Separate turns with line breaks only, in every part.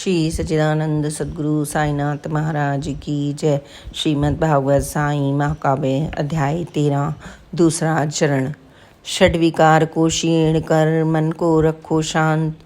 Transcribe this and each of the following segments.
श्री सच्चिदानंद सद्गुरु साईनाथ महाराज की जय। श्रीमद् भागवत साई महाकाव्य अध्याय 13 दूसरा चरण। षड विकार को क्षीण कर मन को रखो शांत,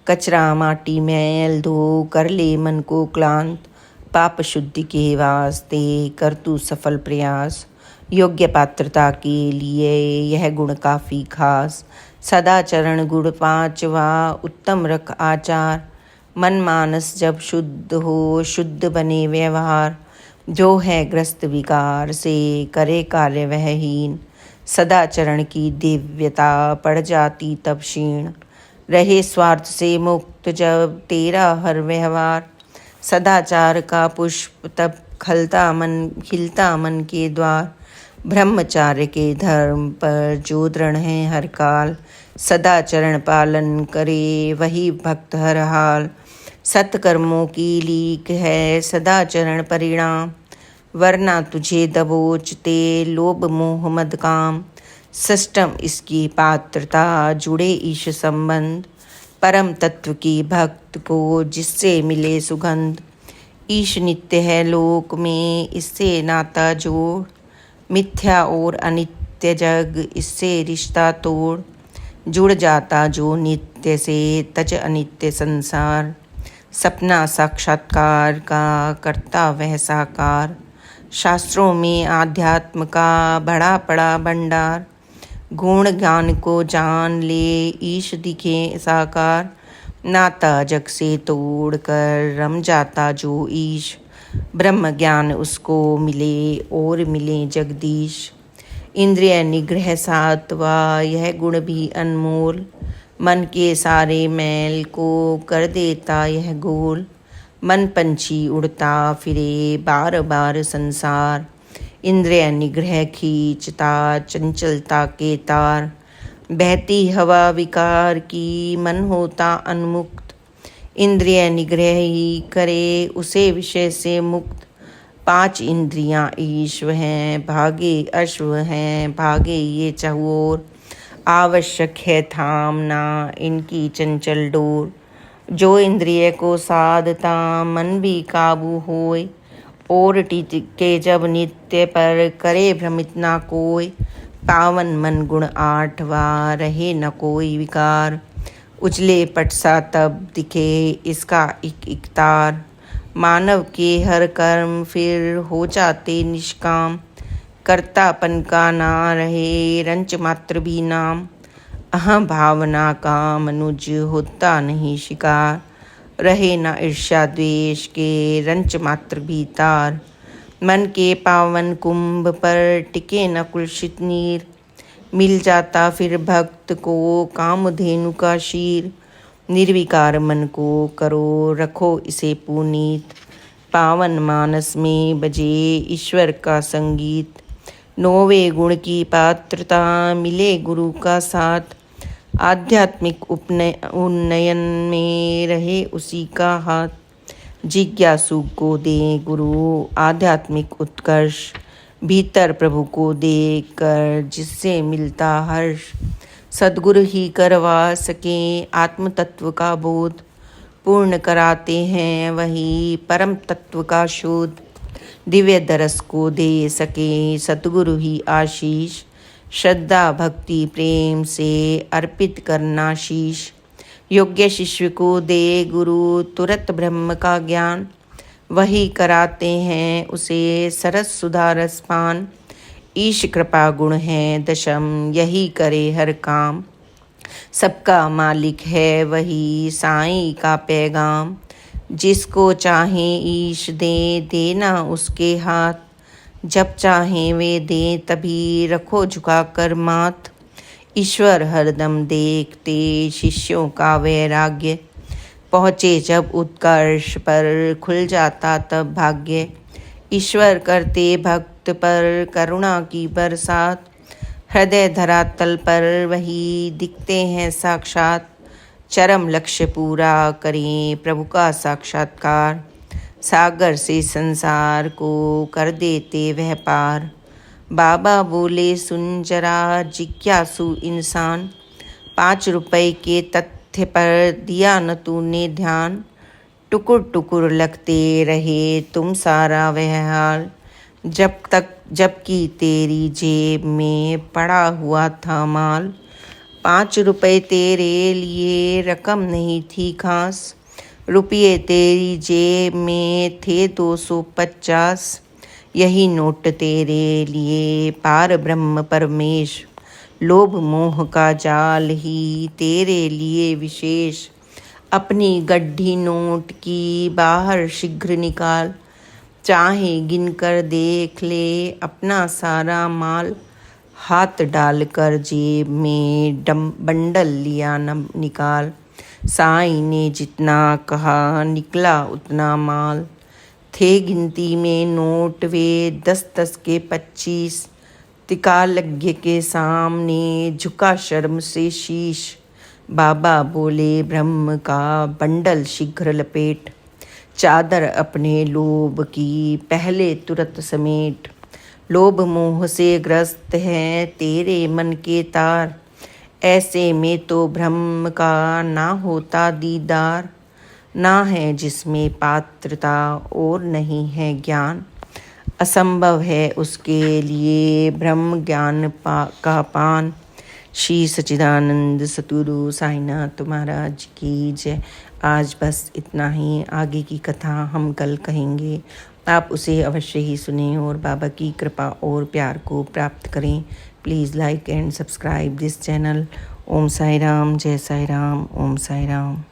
कचरा माटी मैल धो कर ले मन को क्लांत। पाप शुद्धि के वास्ते कर तू सफल प्रयास, योग्य पात्रता के लिए यह गुण काफी खास। सदाचरण गुण पांचवा उत्तम रख आचार, मन मानस जब शुद्ध हो शुद्ध बने व्यवहार। जो है ग्रस्त विकार से करे कार्य वह हीन, सदाचरण की दिव्यता पड़ जाती तब क्षीण। रहे स्वार्थ से मुक्त जब तेरा हर व्यवहार, सदाचार का पुष्प तब खिलता मन के द्वार। ब्रह्मचार्य के धर्म पर जो दृढ़ है हर काल, सदाचरण पालन करे वही भक्त हर हाल। सत्कर्मों की लीक है सदाचरण परिणाम, वरना तुझे दबोचते लोभ मोह मद काम। षष्ठम इसकी पात्रता जुड़े ईश संबंध, परम तत्व की भक्त को जिससे मिले सुगंध। ईश नित्य है लोक में इससे नाता जोड़, मिथ्या और अनित्य जग इससे रिश्ता तोड़। जुड़ जाता जो नित्य से तज अनित्य संसार, सपना साक्षात्कार का करता वह साकार। शास्त्रों में आध्यात्म का बड़ा पड़ा भंडार, गुण ज्ञान को जान ले ईश दिखे साकार। नाता जग से तोड़ कर रम जाता जो ईश, ब्रह्म ज्ञान उसको मिले और मिले जगदीश। इंद्रिय निग्रह सातवा यह गुण भी अनमोल, मन के सारे मैल को कर देता यह गोल। मन पंछी उड़ता फिरे बार बार संसार, इंद्रिय निग्रह खींचता चंचलता के तार। बहती हवा विकार की मन होता अनमुक्त, इंद्रिय निग्रह ही करे उसे विषय से मुक्त। पांच इंद्रियां ईश्व हैं भागे अश्व हैं भागे ये चहुओर, आवश्यक है थामना इनकी चंचल डोर। जो इंद्रिय को साधता मन भी काबू होए, और टिके जब नित्य पर करे भ्रमित ना कोय। पावन मन गुण आठवा रहे न कोई विकार, उजले पट सा तब दिखे इसका एक तार। मानव के हर कर्म फिर हो जाते निष्काम, कर्तापन का ना रहे रंच मात्र भी नाम। अहं भावना का मनुज होता नहीं शिकार, रहे न ईर्ष्या द्वेष के रंच मात्र भी तार। मन के पावन कुंभ पर टिके न कुलसित नीर, मिल जाता फिर भक्त को कामधेनु का शीर। निर्विकार मन को करो रखो इसे पुनीत, पावन मानस में बजे ईश्वर का संगीत। नौवे गुण की पात्रता मिले गुरु का साथ, आध्यात्मिक उन्नयन में रहे उसी का हाथ। जिज्ञासु को दे गुरु आध्यात्मिक उत्कर्ष, भीतर प्रभु को देख कर जिससे मिलता हर्ष। सद्गुरु ही करवा सके आत्म तत्व का बोध, पूर्ण कराते हैं वही परम तत्व का शोध। दिव्य दरस को दे सके सद्गुरु ही आशीष, श्रद्धा भक्ति प्रेम से अर्पित करना शीश। योग्य शिष्य को दे गुरु तुरंत ब्रह्म का ज्ञान, वही कराते हैं उसे सरस सुधा रस पान। ईश कृपा गुण है दशम यही करे हर काम, सबका मालिक है वही साईं का पैगाम। जिसको चाहे ईश दे देना उसके हाथ, जब चाहे वे दे तभी रखो झुका कर माथ। ईश्वर हरदम देखते शिष्यों का वैराग्य, पहुँचे जब उत्कर्ष पर खुल जाता तब भाग्य। ईश्वर करते भक्त पर करुणा की बरसात, हृदय धरातल पर वही दिखते हैं साक्षात। चरम लक्ष्य पूरा करें प्रभु का साक्षात्कार, सागर से संसार को कर देते वह पार। बाबा बोले सुन जरा जिज्ञासु इंसान, 5 रुपए के तथ्य पर दिया न तूने ध्यान। टुकुर टुकुर लगते रहे तुम सारा वह हाल, जबकि तेरी जेब में पड़ा हुआ था माल। 5 रुपए तेरे लिए रकम नहीं थी खास, रुपये तेरी जेब में थे 250। यही नोट तेरे लिए पार ब्रह्म परमेश, लोभ मोह का जाल ही तेरे लिए विशेष। अपनी गड्ढी नोट की बाहर शीघ्र निकाल, चाहे गिन कर देख ले अपना सारा माल। हाथ डालकर जेब में बंडल लिया न निकाल, साईं ने जितना कहा निकला उतना माल। थे गिनती में नोट वे 10-10 के 25, त्रिकालज्ञ के सामने झुका शर्म से शीश। बाबा बोले ब्रह्म का बंडल शीघ्र लपेट, चादर अपने लोभ की पहले तुरंत समेट। लोभ मोह से ग्रस्त हैं तेरे मन के तार, ऐसे में तो ब्रह्म का ना होता दीदार। ना है जिसमें पात्रता और नहीं है ज्ञान, असंभव है उसके लिए ब्रह्म ज्ञान का पान। श्री सच्चिदानंद सतगुरु साईनाथ महाराज की जय। आज बस इतना ही, आगे की कथा हम कल कहेंगे। आप उसे अवश्य ही सुनें और बाबा की कृपा और प्यार को प्राप्त करें। Please like and subscribe this channel. Om Sai Ram, जय साई राम, ओम साई राम।